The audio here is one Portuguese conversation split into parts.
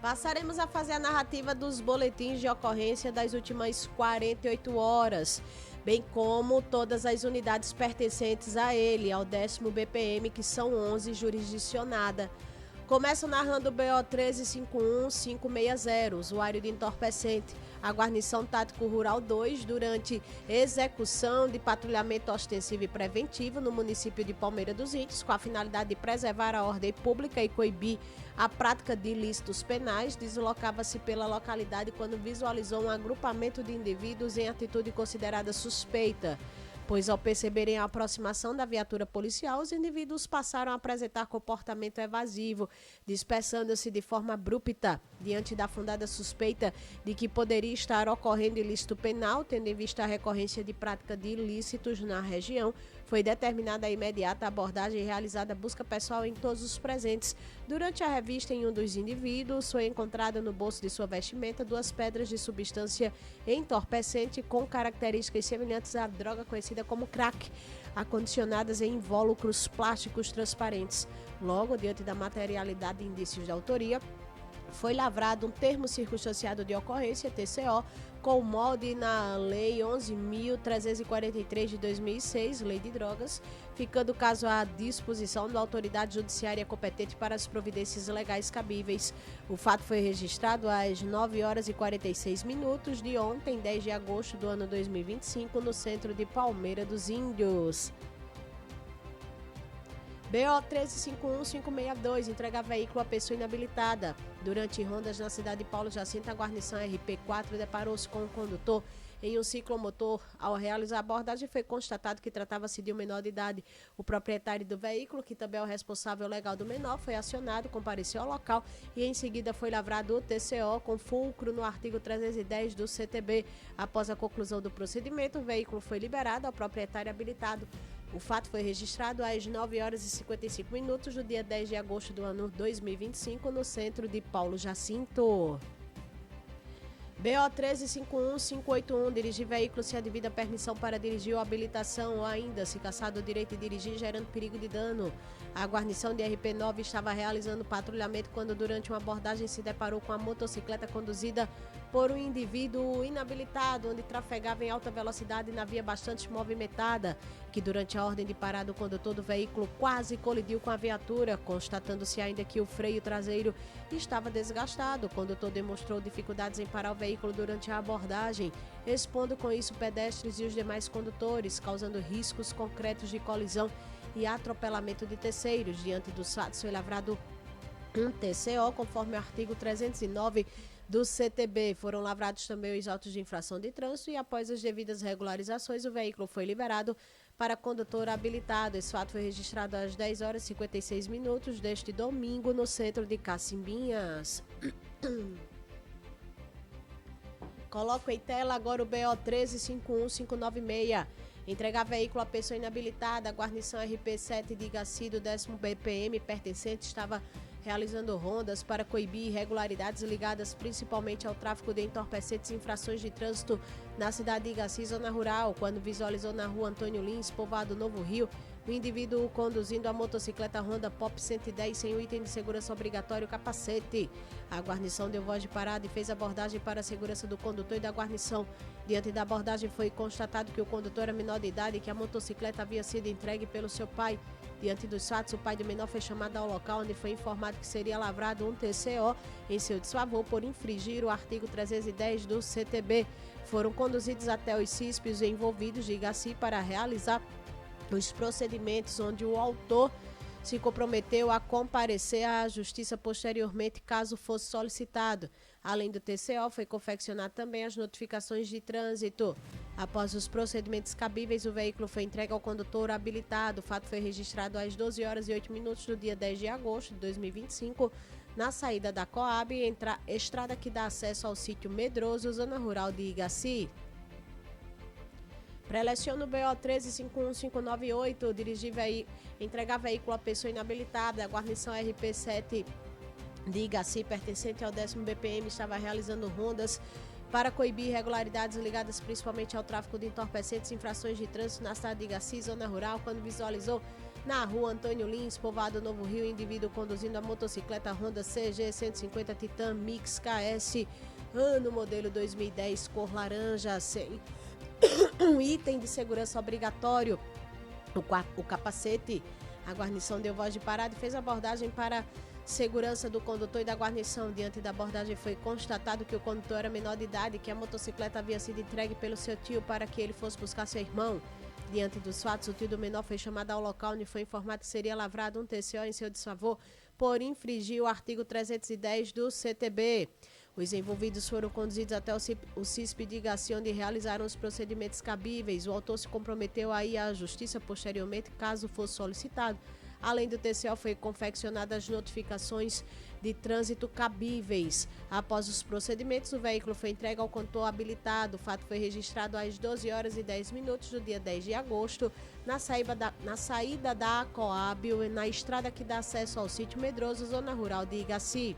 Passaremos a fazer a narrativa dos boletins de ocorrência das últimas 48 horas, bem como todas as unidades pertencentes a ele, ao 10º BPM, que são 11 jurisdicionadas. Começo narrando o BO 1351560, usuário de entorpecente, a guarnição tático rural 2, durante execução de patrulhamento ostensivo e preventivo no município de Palmeira dos Índios, com a finalidade de preservar a ordem pública e coibir a prática de ilícitos penais, deslocava-se pela localidade quando visualizou um agrupamento de indivíduos em atitude considerada suspeita, pois ao perceberem a aproximação da viatura policial, os indivíduos passaram a apresentar comportamento evasivo, dispersando-se de forma abrupta diante da fundada suspeita de que poderia estar ocorrendo ilícito penal, tendo em vista a recorrência de prática de ilícitos na região. Foi determinada a imediata abordagem e realizada busca pessoal em todos os presentes. Durante a revista em um dos indivíduos, foi encontrada no bolso de sua vestimenta 2 pedras de substância entorpecente com características semelhantes à droga conhecida como crack, acondicionadas em invólucros plásticos transparentes. Logo, diante da materialidade de indícios de autoria, foi lavrado um termo circunstanciado de ocorrência, TCO, com molde na Lei 11.343 de 2006, Lei de Drogas, ficando o caso à disposição da autoridade judiciária competente para as providências legais cabíveis. O fato foi registrado às 9 horas e 46 minutos de ontem, 10 de agosto do ano 2025, no centro de Palmeira dos Índios. BO 1351562, entrega veículo a pessoa inabilitada. Durante rondas na cidade de Paulo Jacinto, a guarnição RP4 deparou-se com o condutor em um ciclomotor. Ao realizar a abordagem, foi constatado que tratava-se de um menor de idade. O proprietário do veículo, que também é o responsável legal do menor, foi acionado, compareceu ao local e em seguida foi lavrado o TCO com fulcro no artigo 310 do CTB. Após a conclusão do procedimento, o veículo foi liberado ao proprietário habilitado. O fato foi registrado às 9 horas e 55 minutos do dia 10 de agosto do ano 2025, no centro de Paulo Jacinto. BO 1351581, dirigir veículo se a devida permissão para dirigir ou habilitação, ou ainda se cassado o direito de dirigir gerando perigo de dano. A guarnição de RP9 estava realizando patrulhamento quando durante uma abordagem se deparou com a motocicleta conduzida por um indivíduo inabilitado, onde trafegava em alta velocidade na via bastante movimentada, que durante a ordem de parada o condutor do veículo quase colidiu com a viatura, constatando-se ainda que o freio traseiro estava desgastado. O condutor demonstrou dificuldades em parar o veículo durante a abordagem, expondo com isso pedestres e os demais condutores, causando riscos concretos de colisão e atropelamento de terceiros. Diante dos fatos foi lavrado um TCO, conforme o artigo 309 do CTB. Foram lavrados também os autos de infração de trânsito e após as devidas regularizações, o veículo foi liberado para condutor habilitado. Esse fato foi registrado às 10 horas e 56 minutos deste domingo no centro de Cacimbinhas. Coloco em tela agora o BO 1351596. Entregar veículo a pessoa inabilitada. A guarnição RP7 de Igaci do 10º BPM pertencente estava realizando rondas para coibir irregularidades ligadas principalmente ao tráfico de entorpecentes e infrações de trânsito na cidade de Igaci, zona rural, quando visualizou na rua Antônio Lins, povoado Novo Rio, o indivíduo conduzindo a motocicleta Honda Pop 110 sem o item de segurança obrigatório, capacete. A guarnição deu voz de parada e fez abordagem para a segurança do condutor e da guarnição. Diante da abordagem foi constatado que o condutor era menor de idade e que a motocicleta havia sido entregue pelo seu pai. Diante dos fatos, o pai do menor foi chamado ao local, onde foi informado que seria lavrado um TCO em seu desfavor por infringir o artigo 310 do CTB. Foram conduzidos até os CISPs envolvidos de Igaci para realizar os procedimentos, onde o autor se comprometeu a comparecer à justiça posteriormente, caso fosse solicitado. Além do TCO, foi confeccionado também as notificações de trânsito. Após os procedimentos cabíveis, o veículo foi entregue ao condutor habilitado. O fato foi registrado às 12 horas e 8 minutos do dia 10 de agosto de 2025, na saída da Coab, estrada que dá acesso ao sítio Medroso, zona rural de Igaci. Preleciona o BO 1351598, entregar veículo a pessoa inabilitada. A guarnição RP7 de Igaci, pertencente ao 10º BPM, estava realizando rondas para coibir irregularidades ligadas principalmente ao tráfico de entorpecentes e infrações de trânsito na cidade de Igaci, zona rural, quando visualizou Na rua Antônio Lins, povoado Novo Rio, indivíduo conduzindo a motocicleta Honda CG 150 Titan Mix KS, ano modelo 2010, cor laranja, sem um item de segurança obrigatório, o capacete. A guarnição deu voz de parada e fez abordagem para segurança do condutor e da guarnição. Diante da abordagem foi constatado que o condutor era menor de idade e que a motocicleta havia sido entregue pelo seu tio para que ele fosse buscar seu irmão. Diante dos fatos, o tio do menor foi chamado ao local, onde foi informado que seria lavrado um TCO em seu desfavor por infringir o artigo 310 do CTB. Os envolvidos foram conduzidos até o CISP de Igaci, onde realizaram os procedimentos cabíveis. O autor se comprometeu a ir à justiça posteriormente, caso fosse solicitado. Além do TCO, foi confeccionadas as notificações de trânsito cabíveis. Após os procedimentos, o veículo foi entregue ao condutor habilitado. O fato foi registrado às 12h10 do dia 10 de agosto, na saída da Coábil, na estrada que dá acesso ao sítio Medroso, zona rural de Igaci.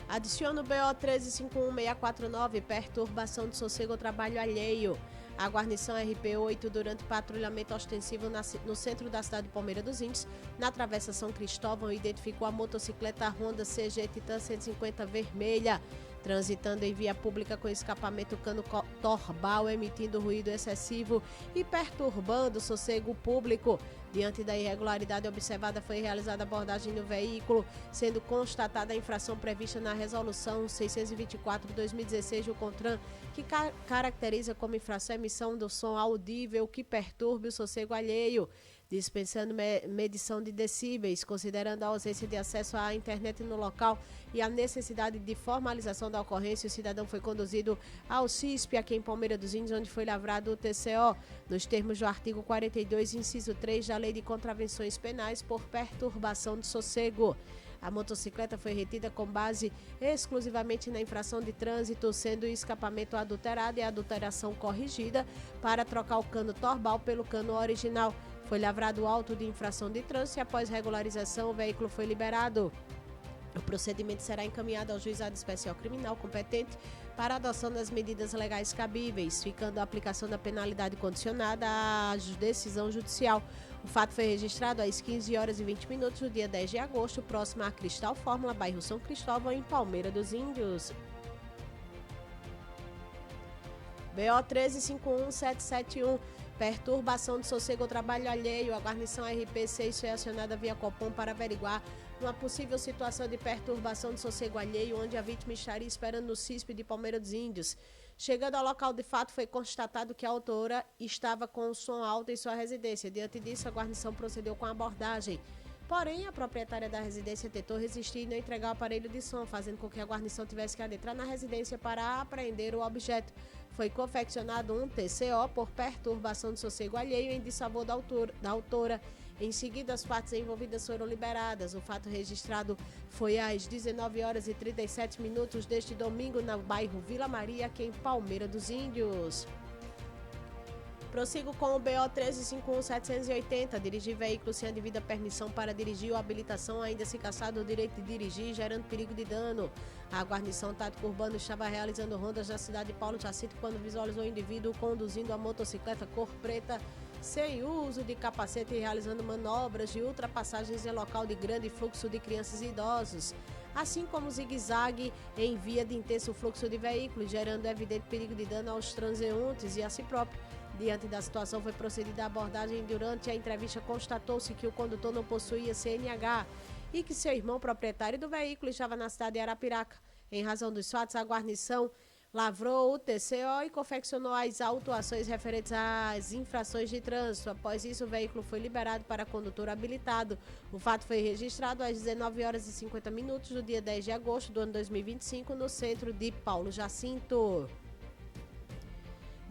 Adiciona o BO 1351649, perturbação de sossego ou trabalho alheio. A guarnição RP8, durante patrulhamento ostensivo no centro da cidade de Palmeira dos Índios, na Travessa São Cristóvão, identificou a motocicleta Honda CG Titan 150 vermelha, transitando em via pública com escapamento cano torbal, emitindo ruído excessivo e perturbando o sossego público. Diante da irregularidade observada, foi realizada abordagem no veículo, sendo constatada a infração prevista na Resolução 624/2016 do CONTRAN, que caracteriza como infração a emissão do som audível que perturbe o sossego alheio, dispensando medição de decíbeis, considerando a ausência de acesso à internet no local e a necessidade de formalização da ocorrência. O cidadão foi conduzido ao CISP, aqui em Palmeira dos Índios, onde foi lavrado o TCO, nos termos do artigo 42, inciso 3 da Lei de Contravenções Penais por perturbação de sossego. A motocicleta foi retida com base exclusivamente na infração de trânsito, sendo o escapamento adulterado e a adulteração corrigida para trocar o cano torbal pelo cano original. Foi lavrado o auto de infração de trânsito e, após regularização, o veículo foi liberado. O procedimento será encaminhado ao Juizado Especial Criminal competente para a adoção das medidas legais cabíveis, ficando a aplicação da penalidade condicionada à decisão judicial. O fato foi registrado às 15h20 do dia 10 de agosto, próximo à Cristal Fórmula, bairro São Cristóvão, em Palmeira dos Índios. BO 1351771, perturbação de sossego ou trabalho alheio. A guarnição RP6 foi acionada via Copom para averiguar uma possível situação de perturbação de sossego alheio, onde a vítima estaria esperando no CISP de Palmeira dos Índios. Chegando ao local de fato, foi constatado que a autora estava com o som alto em sua residência. Diante disso, a guarnição procedeu com a abordagem. Porém, a proprietária da residência tentou resistir e não entregar o aparelho de som, fazendo com que a guarnição tivesse que adentrar na residência para apreender o objeto. Foi confeccionado um TCO por perturbação de sossego alheio em desfavor da autora. Em seguida, as partes envolvidas foram liberadas. O fato registrado foi às 19h37 deste domingo, no bairro Vila Maria, aqui em Palmeira dos Índios. Prossigo com o BO 1351780, dirigir veículo sem a devida permissão para dirigir ou habilitação, ainda se caçado o direito de dirigir, gerando perigo de dano. A guarnição tático urbano estava realizando rondas na cidade de Paulo Jacinto quando visualizou o indivíduo conduzindo a motocicleta cor preta sem uso de capacete e realizando manobras de ultrapassagens em local de grande fluxo de crianças e idosos, assim como zigue-zague em via de intenso fluxo de veículos, gerando evidente perigo de dano aos transeuntes e a si próprio. Diante da situação, foi procedida a abordagem. Durante a entrevista, constatou-se que o condutor não possuía CNH e que seu irmão, proprietário do veículo, estava na cidade de Arapiraca. Em razão dos fatos, a guarnição lavrou o TCO e confeccionou as autuações referentes às infrações de trânsito. Após isso, o veículo foi liberado para condutor habilitado. O fato foi registrado às 19h50 do dia 10 de agosto do ano 2025, no centro de Paulo Jacinto.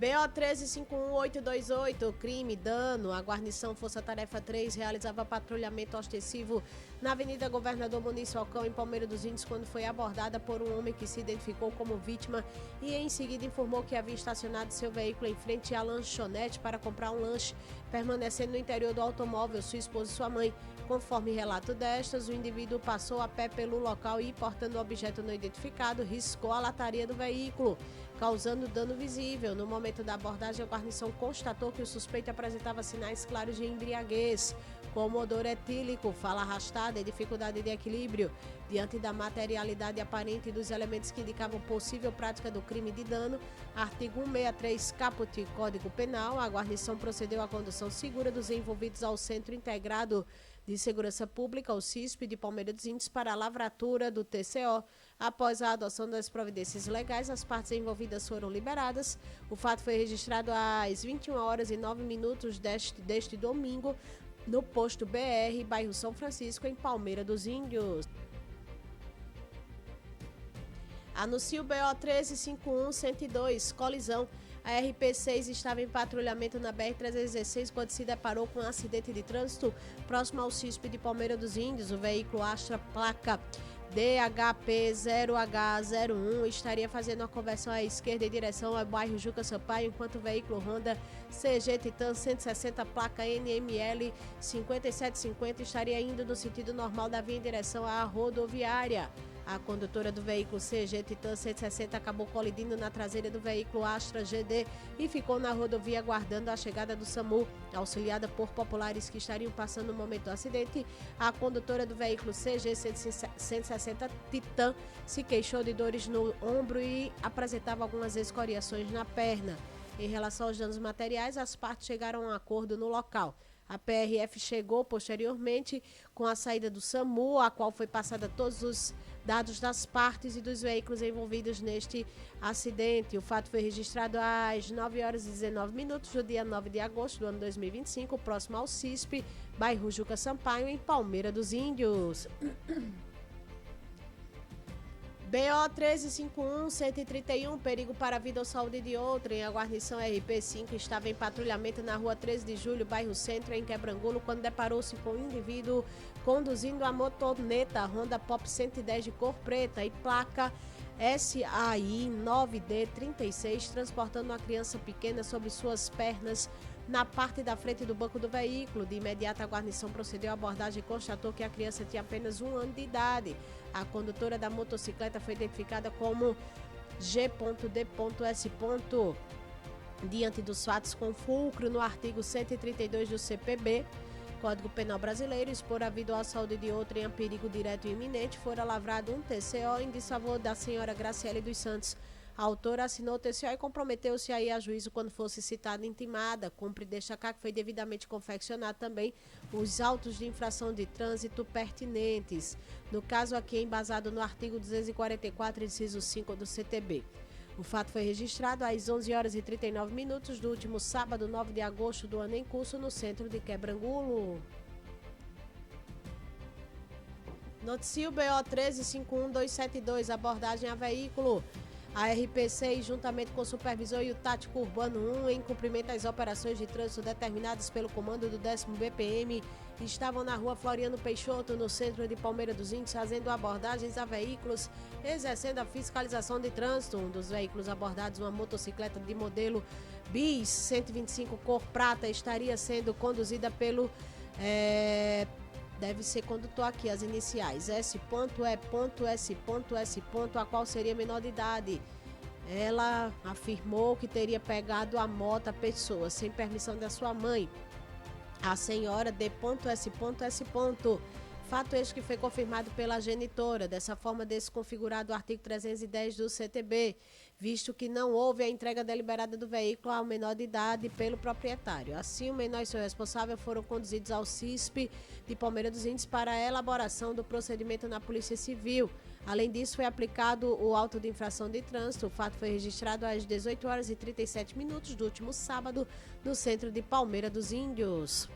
BO 1351828, crime, dano. A guarnição Força Tarefa 3 realizava patrulhamento ostensivo na Avenida Governador Muniz Falcão, em Palmeira dos Índios, quando foi abordada por um homem que se identificou como vítima e em seguida informou que havia estacionado seu veículo em frente à lanchonete para comprar um lanche, permanecendo no interior do automóvel sua esposa e sua mãe. Conforme relato destas, o indivíduo passou a pé pelo local e, portando o objeto não identificado, riscou a lataria do veículo, causando dano visível. No momento da abordagem, a guarnição constatou que o suspeito apresentava sinais claros de embriaguez, como odor etílico, fala arrastada e dificuldade de equilíbrio. Diante da materialidade aparente dos elementos que indicavam possível prática do crime de dano, artigo 163 caput Código Penal, a guarnição procedeu à condução segura dos envolvidos ao Centro Integrado de Segurança Pública, o CISP, de Palmeira dos Índios, para a lavratura do TCO. Após a adoção das providências legais, as partes envolvidas foram liberadas. O fato foi registrado às 21h09 deste domingo, no posto BR, bairro São Francisco, em Palmeira dos Índios. Anuncia o BO 1351102, colisão. A RP6 estava em patrulhamento na BR-316 quando se deparou com um acidente de trânsito próximo ao CISP de Palmeira dos Índios. O veículo Astra placa DHP0H01 estaria fazendo uma conversão à esquerda em direção ao bairro Juca Sampaio, enquanto o veículo Honda CG Titan 160 placa NML 5750 estaria indo no sentido normal da via em direção à rodoviária. A condutora do veículo CG Titan 160 acabou colidindo na traseira do veículo Astra GD e ficou na rodovia aguardando a chegada do SAMU. Auxiliada por populares que estariam passando no momento do acidente, a condutora do veículo CG 160 Titan se queixou de dores no ombro e apresentava algumas escoriações na perna. Em relação aos danos materiais, as partes chegaram a um acordo no local. A PRF chegou posteriormente com a saída do SAMU, a qual foi passada todos os dados das partes e dos veículos envolvidos neste acidente. O fato foi registrado às 9h19 do dia 9 de agosto do ano 2025, próximo ao CISP, bairro Juca Sampaio, em Palmeira dos Índios. BO 1351131, perigo para a vida ou saúde de outrem. A guarnição RP5 estava em patrulhamento na rua 13 de julho, bairro Centro, em Quebrangulo, quando deparou-se com um indivíduo conduzindo a motoneta Honda Pop 110 de cor preta e placa SAI 9D36, transportando uma criança pequena sobre suas pernas na parte da frente do banco do veículo. De imediato, a guarnição procedeu à abordagem e constatou que a criança tinha apenas 1 ano de idade. A condutora da motocicleta foi identificada como G.D.S. Diante dos fatos com fulcro no artigo 132 do CPB, Código Penal Brasileiro, expor a vida ou a saúde de outrem a perigo direto e iminente, fora lavrado um TCO em desfavor da senhora Graciele dos Santos. A autora assinou o TCO e comprometeu-se a ir a juízo quando fosse citada e intimada. Cumpre destacar que foi devidamente confeccionado também os autos de infração de trânsito pertinentes. No caso aqui, embasado no artigo 244, inciso 5 do CTB. O fato foi registrado às 11h39 do último sábado, 9 de agosto do ano em curso, no centro de Quebrangulo. Noticia o BO 1351272, abordagem a veículo. A RP6, juntamente com o Supervisor e o Tático Urbano 1, em cumprimento às operações de trânsito determinadas pelo comando do 10º BPM, estavam na rua Floriano Peixoto, no centro de Palmeira dos Índios, fazendo abordagens a veículos, exercendo a fiscalização de trânsito. Um dos veículos abordados, uma motocicleta de modelo BIS 125 cor prata, estaria sendo conduzida pelo... Deve ser condutor aqui, as iniciais, S.E.S.S. a qual seria menor de idade. Ela afirmou que teria pegado a moto a pessoa sem permissão da sua mãe. A senhora D.S.S. Fato este que foi confirmado pela genitora, dessa forma desconfigurado o artigo 310 do CTB, visto que não houve a entrega deliberada do veículo ao menor de idade pelo proprietário. Assim, o menor e seu responsável foram conduzidos ao CISP de Palmeira dos Índios para a elaboração do procedimento na Polícia Civil. Além disso, foi aplicado o auto de infração de trânsito. O fato foi registrado às 18h37 do último sábado, no centro de Palmeira dos Índios.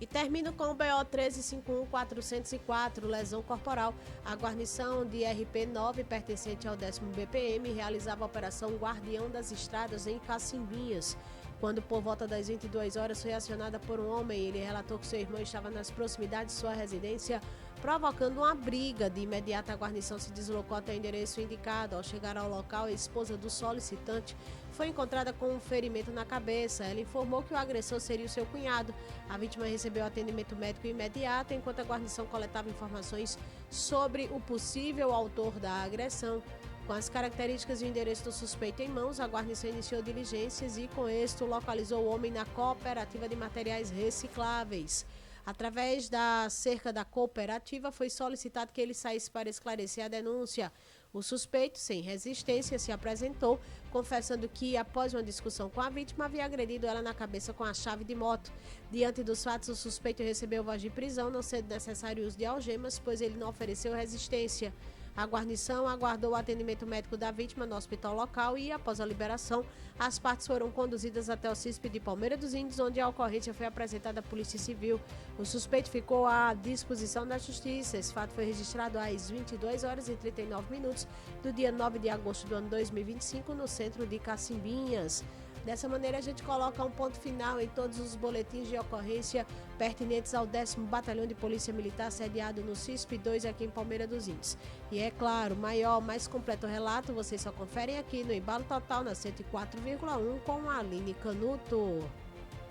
E termino com o BO 1351404, lesão corporal. A guarnição de RP9, pertencente ao 10º BPM, realizava a operação Guardião das Estradas em Cacimbinhas, quando por volta das 22 horas foi acionada por um homem. Ele relatou que seu irmão estava nas proximidades de sua residência, provocando uma briga. De imediato, a guarnição se deslocou até o endereço indicado. Ao chegar ao local, a esposa do solicitante foi encontrada com um ferimento na cabeça. Ela informou que o agressor seria o seu cunhado. A vítima recebeu atendimento médico imediato, enquanto a guarnição coletava informações sobre o possível autor da agressão. Com as características e o endereço do suspeito em mãos, a guarnição iniciou diligências e, com êxito, localizou o homem na cooperativa de materiais recicláveis. Através da cerca da cooperativa, foi solicitado que ele saísse para esclarecer a denúncia. O suspeito, sem resistência, se apresentou, confessando que, após uma discussão com a vítima, havia agredido ela na cabeça com a chave de moto. Diante dos fatos, o suspeito recebeu voz de prisão, não sendo necessário o uso de algemas, pois ele não ofereceu resistência. A guarnição aguardou o atendimento médico da vítima no hospital local e, após a liberação, as partes foram conduzidas até o CISP de Palmeira dos Índios, onde a ocorrência foi apresentada à Polícia Civil. O suspeito ficou à disposição da Justiça. Esse fato foi registrado às 22 horas e 39 minutos do dia 9 de agosto do ano 2025, no centro de Cacimbinhas. Dessa maneira, a gente coloca um ponto final em todos os boletins de ocorrência pertinentes ao 10º Batalhão de Polícia Militar, sediado no CISP 2, aqui em Palmeira dos Índios. E é claro, maior, mais completo relato, vocês só conferem aqui no Embalo Total, na 104,1, com a Aline Canuto.